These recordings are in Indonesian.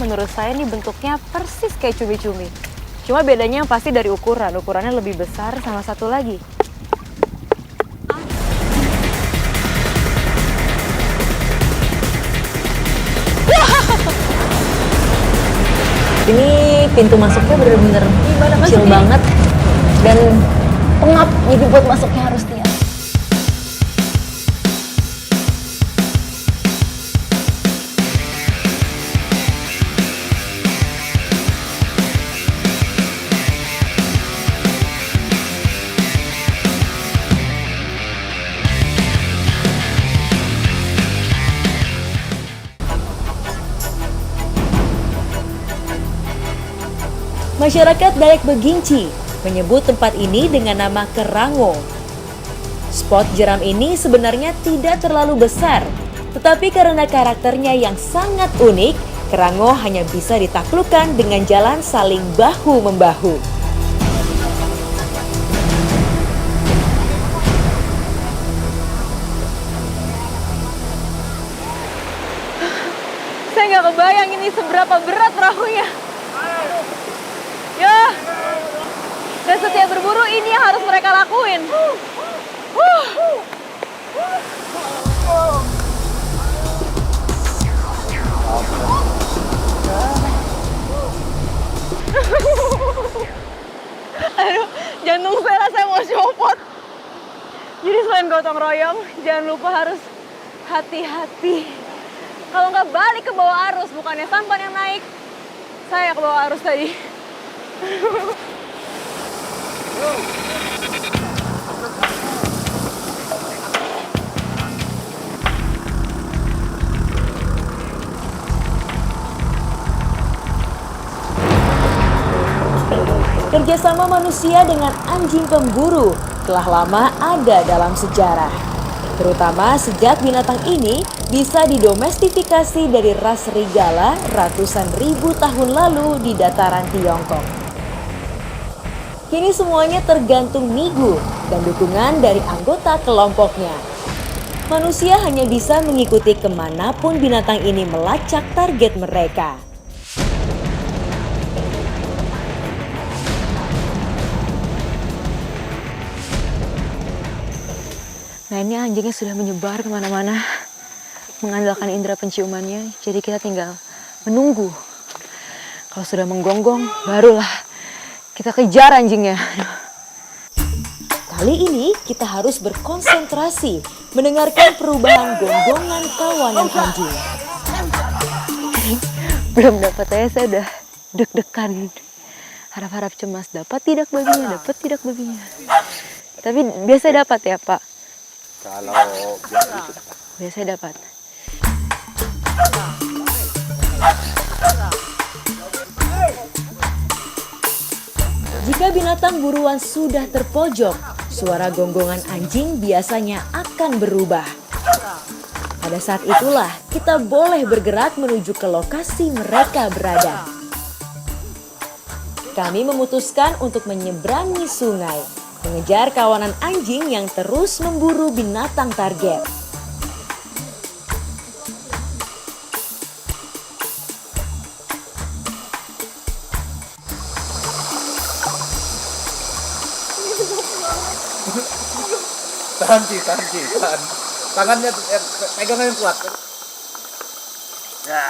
Menurut saya ini bentuknya persis kayak cumi-cumi. Cuma bedanya yang pasti dari ukuran. Ukurannya lebih besar sama satu lagi. Ini pintu masuknya bener-bener kecil banget. Dan pengap, jadi buat masuknya harus tiap. Masyarakat Dayak Beginci menyebut tempat ini dengan nama Kerango. Spot jeram ini sebenarnya tidak terlalu besar, tetapi karena karakternya yang sangat unik, Kerango hanya bisa ditaklukkan dengan jalan saling bahu-membahu. Saya nggak kebayang ini seberapa berat perahunya. Ya, dan setiap berburu ini yang harus mereka lakuin. Aduh, jantung saya rasanya mau copot. Jadi selain gotong royong, jangan lupa harus hati-hati. Kalau nggak balik ke bawah arus, bukannya sampan yang naik, saya ke bawah arus tadi. Kerjasama manusia dengan anjing pemburu telah lama ada dalam sejarah. Terutama sejak binatang ini bisa didomestifikasi dari ras serigala ratusan ribu tahun lalu di dataran Tiongkok. Kini semuanya tergantung Migu dan dukungan dari anggota kelompoknya. Manusia hanya bisa mengikuti kemanapun binatang ini melacak target mereka. Nah, ini anjingnya sudah menyebar kemana-mana, mengandalkan indera penciumannya, jadi kita tinggal menunggu. Kalau sudah menggonggong, barulah kita kejar anjingnya. Kali ini kita harus berkonsentrasi mendengarkan perubahan gonggongan kawanan anjing. Belum dapat saya udah deg-degan. Harap-harap cemas, dapat tidak babinya, dapat tidak babinya. Tapi biasa dapat ya, Pak? Kalau biasa dapat. Jika binatang buruan sudah terpojok, suara gonggongan anjing biasanya akan berubah. Pada saat itulah kita boleh bergerak menuju ke lokasi mereka berada. Kami memutuskan untuk menyeberangi sungai, mengejar kawanan anjing yang terus memburu binatang target. tahan. Tangannya pegangan yang kuat. Ya.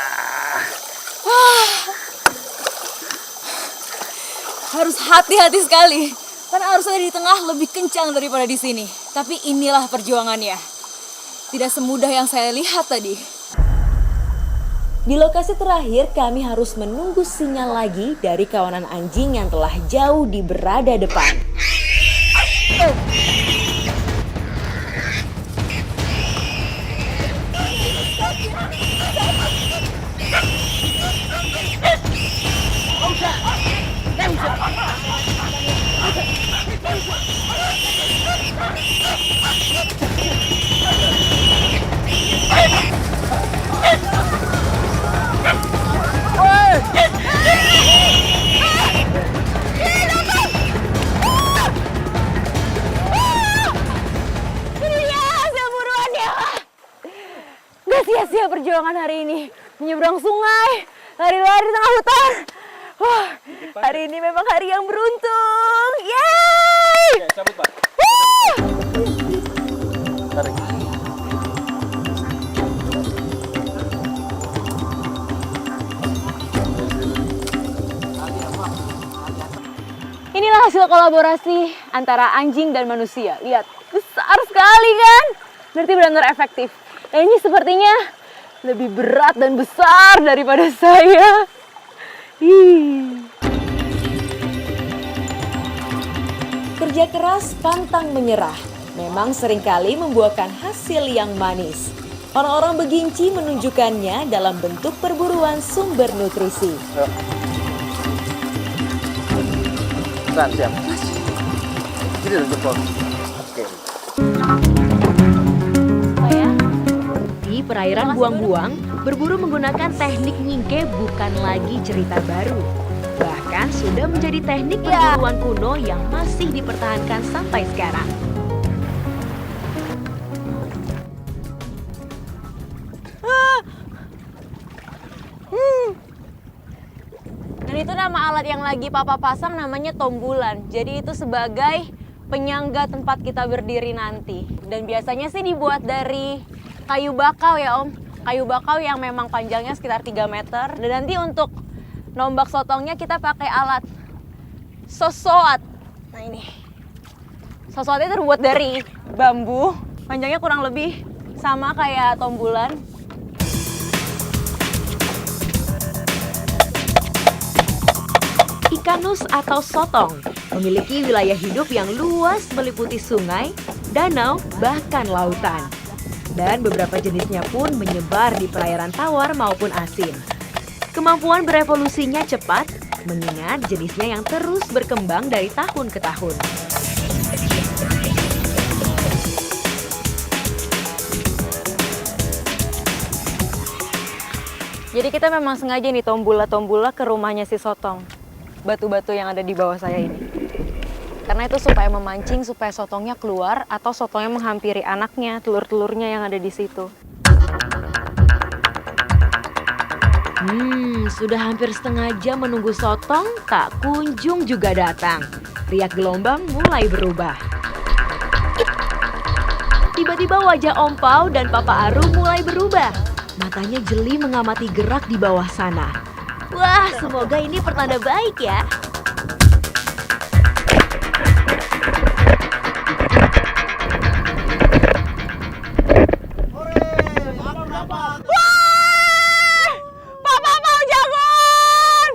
Harus hati-hati sekali. Karena arusnya di tengah lebih kencang daripada di sini. Tapi inilah perjuangannya. Tidak semudah yang saya lihat tadi. Di lokasi terakhir kami harus menunggu sinyal lagi dari kawanan anjing yang telah jauh di berada depan. Tidak sia-sia perjuangan hari ini. Menyeberang sungai, lari-lari di tengah hutan. Wah, hari ini memang hari yang beruntung. Yeay! Oke, cabut, Pak. Tarik. Inilah hasil kolaborasi antara anjing dan manusia. Lihat, besar sekali kan? Berarti benar-benar efektif. Dan ini sepertinya lebih berat dan besar daripada saya. Kerja keras pantang menyerah memang seringkali membuahkan hasil yang manis. Orang-orang beginci menunjukkannya dalam bentuk perburuan sumber nutrisi. Tahan, siap. Gini dong, jempol. Oke. Di perairan Buang-Buang, berburu menggunakan teknik nyingke bukan lagi cerita baru. Bahkan sudah menjadi teknik perburuan kuno yang masih dipertahankan sampai sekarang. Dan itu nama alat yang lagi papa pasang namanya tombulan. Jadi itu sebagai penyangga tempat kita berdiri nanti. Dan biasanya sih dibuat dari kayu bakau ya Om. Kayu bakau yang memang panjangnya sekitar 3 meter. Dan nanti untuk nombak sotongnya kita pakai alat sosoat. Nah ini. Sosoatnya terbuat dari bambu. Panjangnya kurang lebih sama kayak tombulan. Ikan nus atau sotong memiliki wilayah hidup yang luas meliputi sungai, danau, bahkan lautan. Dan beberapa jenisnya pun menyebar di perairan tawar maupun asin. Kemampuan berevolusinya cepat, mengingat jenisnya yang terus berkembang dari tahun ke tahun. Jadi kita memang sengaja nih tombula-tombula ke rumahnya si sotong. Batu-batu yang ada di bawah saya ini. Karena itu supaya memancing, supaya sotongnya keluar atau sotongnya menghampiri anaknya, telur-telurnya yang ada di situ. Sudah hampir setengah jam menunggu sotong, tak kunjung juga datang. Riak gelombang mulai berubah. Tiba-tiba wajah Om Pau dan Papa Aru mulai berubah. Matanya jeli mengamati gerak di bawah sana. Wah, semoga ini pertanda baik ya. Papa mau jagon!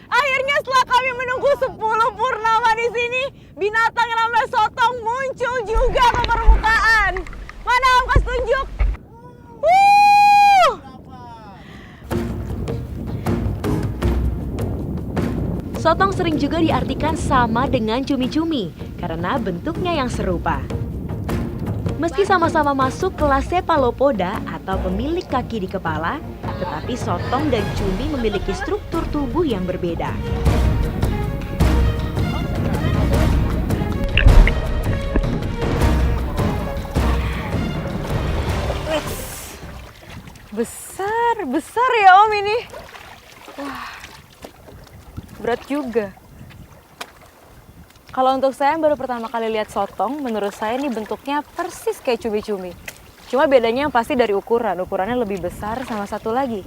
Akhirnya setelah kami menunggu 10 purnama di sini, binatang yang namanya sotong muncul juga ke permukaan. Mana Om, kasih tunjuk? Sotong sering juga diartikan sama dengan cumi-cumi karena bentuknya yang serupa. Meski sama-sama masuk kelas Cephalopoda atau pemilik kaki di kepala, tetapi sotong dan cumi memiliki struktur tubuh yang berbeda. Besar ya Om ini. Wah, berat juga. Kalau untuk saya yang baru pertama kali lihat sotong, menurut saya ini bentuknya persis kayak cumi-cumi. Cuma bedanya yang pasti dari ukurannya lebih besar sama satu lagi.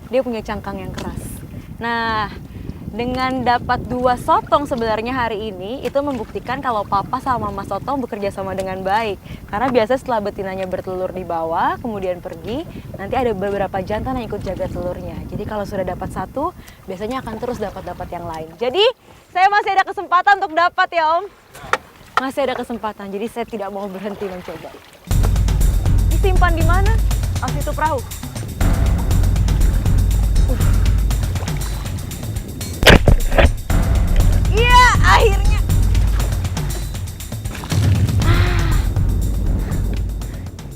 Dia punya cangkang yang keras. Nah, dengan dapat 2 sotong sebenarnya hari ini, itu membuktikan kalau papa sama mama sotong bekerja sama dengan baik. Karena biasa setelah betinanya bertelur di bawah, kemudian pergi, nanti ada beberapa jantan yang ikut jaga telurnya. Jadi kalau sudah dapat 1, biasanya akan terus dapat yang lain. Jadi saya masih ada kesempatan untuk dapat ya Om. Masih ada kesempatan, jadi saya tidak mau berhenti mencoba. Disimpan di mana? Oh, situ perahu. Iya, akhirnya.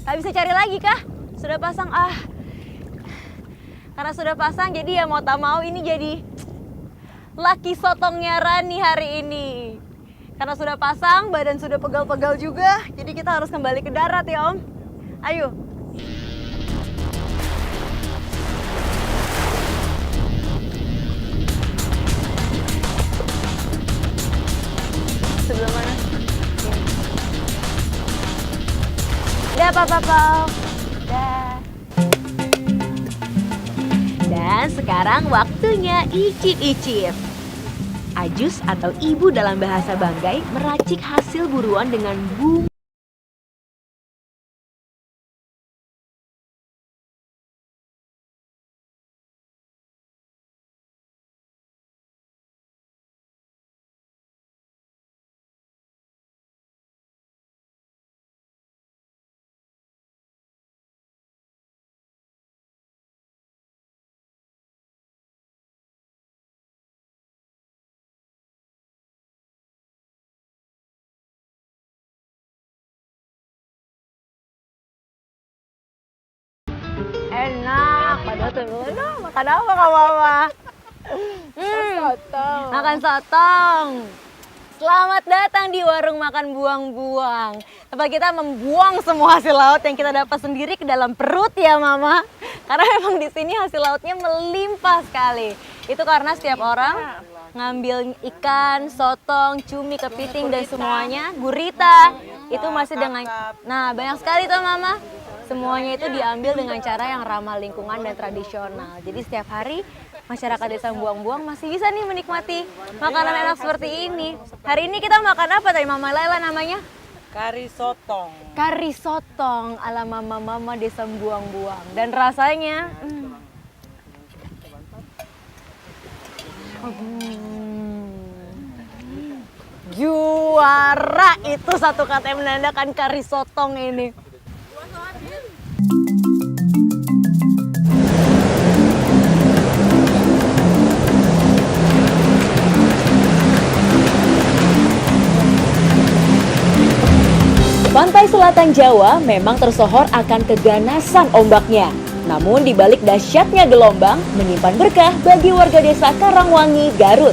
Tak bisa cari lagi kah? Sudah pasang, Karena sudah pasang, jadi ya mau tak mau ini jadi laki sotongnya Rani hari ini. Karena sudah pasang, badan sudah pegal-pegal juga, jadi kita harus kembali ke darat ya Om. Ayo. Sebelah mana? Dah, Papa. Dah. Dan sekarang waktunya icip-icip. Ajus atau ibu dalam bahasa Banggai meracik hasil buruan dengan bumbu. Enak, padahal tuh makan apa kak Mama? Sotong. Makan sotong. Selamat datang di warung makan buang-buang. Tempat kita membuang semua hasil laut yang kita dapat sendiri ke dalam perut ya Mama. Karena memang di sini hasil lautnya melimpah sekali. Itu karena setiap orang ngambil ikan, sotong, cumi, kepiting dan semuanya, gurita. Itu masih dengan, nah banyak sekali tuh Mama. Semuanya itu diambil dengan cara yang ramah lingkungan dan tradisional. Jadi setiap hari masyarakat desa Buang-Buang masih bisa nih menikmati makanan enak seperti ini. Hari ini kita makan apa tadi Mama Laila namanya? Kari sotong. Kari sotong ala mama-mama desa Buang-Buang. Dan rasanya juara, itu satu kata yang menandakan kari sotong ini. Pantai selatan Jawa memang tersohor akan keganasan ombaknya. Namun di balik dahsyatnya gelombang menyimpan berkah bagi warga desa Karangwangi, Garut.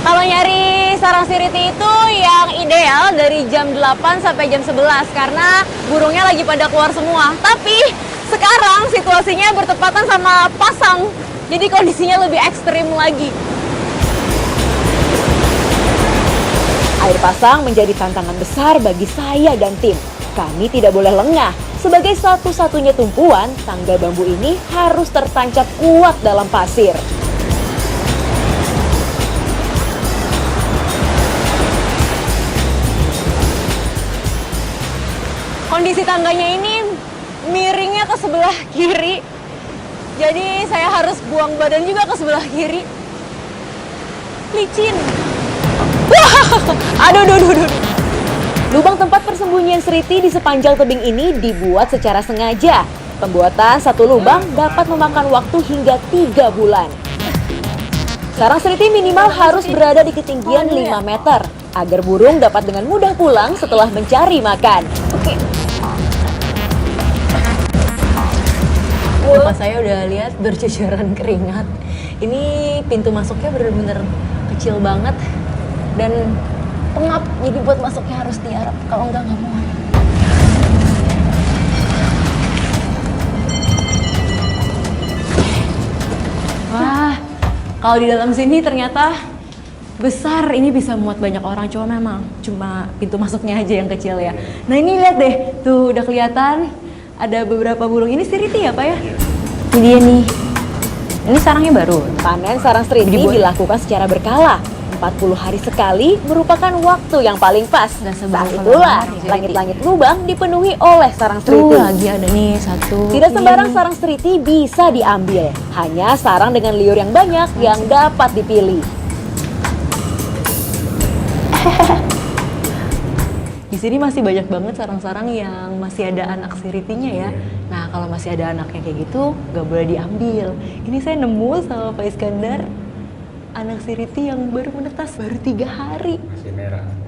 Kalau nyari sarang siriti itu yang ideal dari jam 8 sampai jam 11 karena burungnya lagi pada keluar semua. Tapi sekarang situasinya bertepatan sama pasang, jadi kondisinya lebih ekstrim lagi. Air pasang menjadi tantangan besar bagi saya dan tim. Kami tidak boleh lengah. Sebagai satu-satunya tumpuan, tangga bambu ini harus tertancap kuat dalam pasir. Kondisi tangganya ini miringnya ke sebelah kiri, jadi saya harus buang badan juga ke sebelah kiri. Licin. Aduh. Lubang tempat persembunyian seriti di sepanjang tebing ini dibuat secara sengaja. Pembuatan satu lubang dapat memakan waktu hingga 3 bulan. Sarang seriti minimal harus berada di ketinggian 5 meter agar burung dapat dengan mudah pulang setelah mencari makan. Oke. Bapak saya udah lihat bercucuran keringat. Ini pintu masuknya bener-bener kecil banget dan pengap. Jadi buat masuknya harus tiarap. Kalau enggak nggak mau. Wah, kalau di dalam sini ternyata besar. Ini bisa muat banyak orang. Cuma pintu masuknya aja yang kecil ya. Nah ini lihat deh, tuh udah kelihatan. Ada beberapa burung. Ini siriti ya Pak ya? Ini dia nih. Ini sarangnya baru. Panen sarang seriti dilakukan secara berkala. 40 hari sekali merupakan waktu yang paling pas. Saat itulah langit-langit lubang dipenuhi oleh sarang seriti. Tuh lagi ada nih satu. Tidak sembarang sarang seriti bisa diambil. Hanya sarang dengan liur yang banyak yang dapat dipilih. Di sini masih banyak banget sarang-sarang yang masih ada anak siritinya ya. Nah kalau masih ada anaknya kayak gitu, gak boleh diambil. Ini saya nemu sama Pak Iskandar, anak siriti yang baru menetas, baru 3 hari.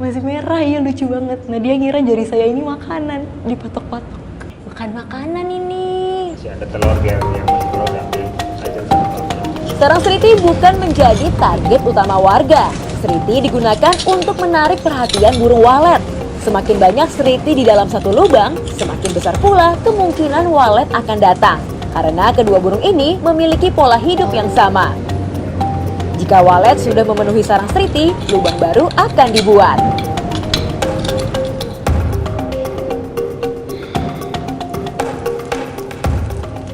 Masih merah, iya lucu banget. Nah dia ngira jari saya ini makanan, dipatok-patok. Bukan makanan ini. Masih ada telur yang belum diambil aja sama telurnya. Sarang seriti bukan menjadi target utama warga. Seriti digunakan untuk menarik perhatian burung walet. Semakin banyak seriti di dalam satu lubang, semakin besar pula kemungkinan walet akan datang. Karena kedua burung ini memiliki pola hidup yang sama. Jika walet sudah memenuhi sarang seriti, lubang baru akan dibuat.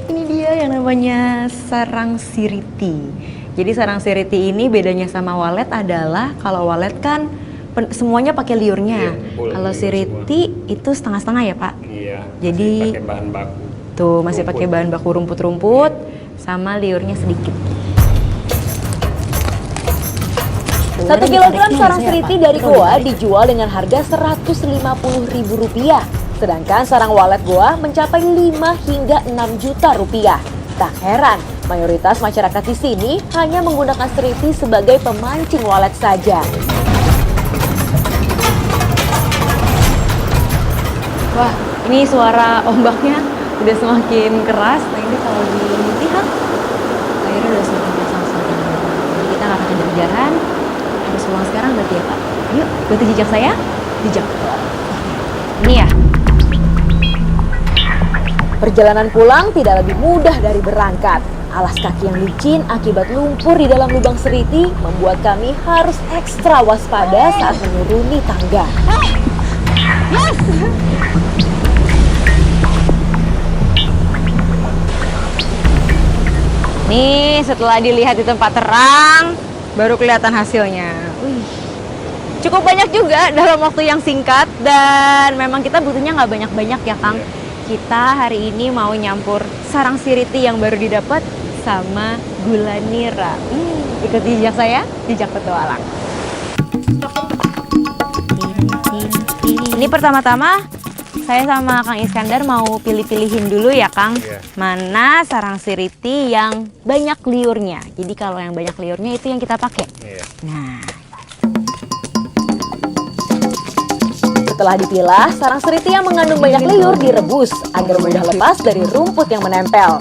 Ini dia yang namanya sarang siriti. Jadi sarang siriti ini bedanya sama walet adalah kalau walet kan semuanya pakai liurnya. Kalau siriti itu setengah-setengah ya Pak? Iya. Jadi masih pakai bahan baku. Tuh masih pakai bahan baku rumput-rumput sama liurnya sedikit. 1 kilogram sarang seriti dari goa dijual dengan harga Rp150.000. Sedangkan sarang walet goa mencapai 5 hingga 6 juta rupiah. Tak heran, mayoritas masyarakat di sini hanya menggunakan seriti sebagai pemancing walet saja. Wah, ini suara ombaknya udah semakin keras. Nah ini kalau dilihat, airnya udah semakin pasang-pasang. Jadi kita nggak akan kejar-kejaran. Harus pulang sekarang berarti ya Pak. Yuk, ikuti jejak saya. Jejak. Ini ya. Perjalanan pulang tidak lebih mudah dari berangkat. Alas kaki yang licin akibat lumpur di dalam lubang seriti membuat kami harus ekstra waspada saat menuruni tangga. Nih, setelah dilihat di tempat terang, baru kelihatan hasilnya. Cukup banyak juga dalam waktu yang singkat dan memang kita butuhnya nggak banyak-banyak ya Kang. Kita hari ini mau nyampur sarang siriti yang baru didapat sama gula nira. Ikuti jejak saya, jejak petualang. Ini pertama-tama saya sama Kang Iskandar mau pilih-pilihin dulu ya Kang. Mana sarang siriti yang banyak liurnya. Jadi kalau yang banyak liurnya itu yang kita pakai. Nah. Setelah dipilah, sarang seriti yang mengandung banyak liur direbus agar mudah lepas dari rumput yang menempel.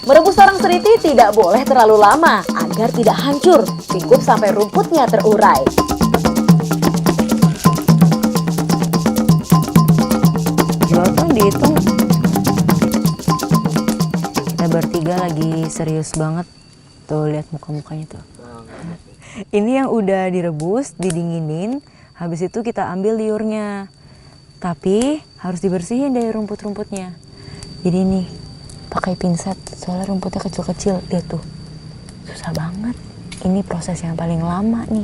Merebus sarang seriti tidak boleh terlalu lama agar tidak hancur, cukup sampai rumputnya terurai. Jual dihitung. Kita bertiga lagi serius banget. Tuh lihat muka-mukanya tuh. Ini yang udah direbus, didinginin. Habis itu kita ambil liurnya. Tapi harus dibersihin dari rumput-rumputnya. Jadi nih pakai pinset soalnya rumputnya kecil-kecil. Lihat tuh. Susah banget. Ini proses yang paling lama nih.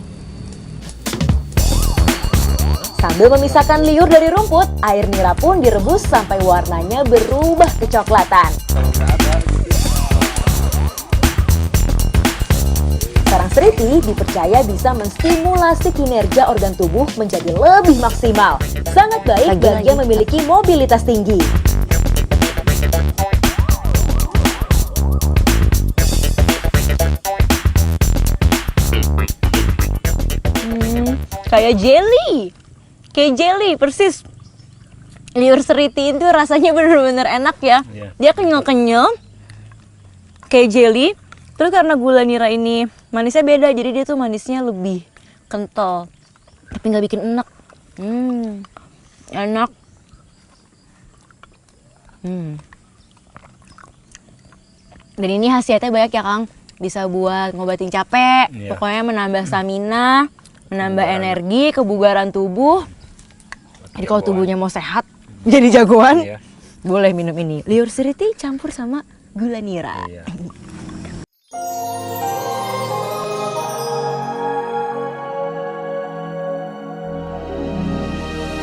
Sambil memisahkan liur dari rumput, air nira pun direbus sampai warnanya berubah kecoklatan. Sarang seriti dipercaya bisa menstimulasi kinerja organ tubuh menjadi lebih maksimal. Sangat baik bagi yang memiliki mobilitas tinggi. Kayak jelly. Kayak jelly, persis. Liur seriti itu rasanya bener-bener enak ya. Dia kenyal-kenyal. Kayak jelly. Terus karena gula nira ini manisnya beda, jadi dia tuh manisnya lebih kental. Tapi nggak bikin enak. Enak. Dan ini khasiatnya banyak ya Kang. Bisa buat ngobatin capek, pokoknya menambah stamina, menambah energi, kebugaran tubuh. Jadi kalau tubuhnya mau sehat, jadi jagoan, boleh minum ini. Liur seriti campur sama gula nira.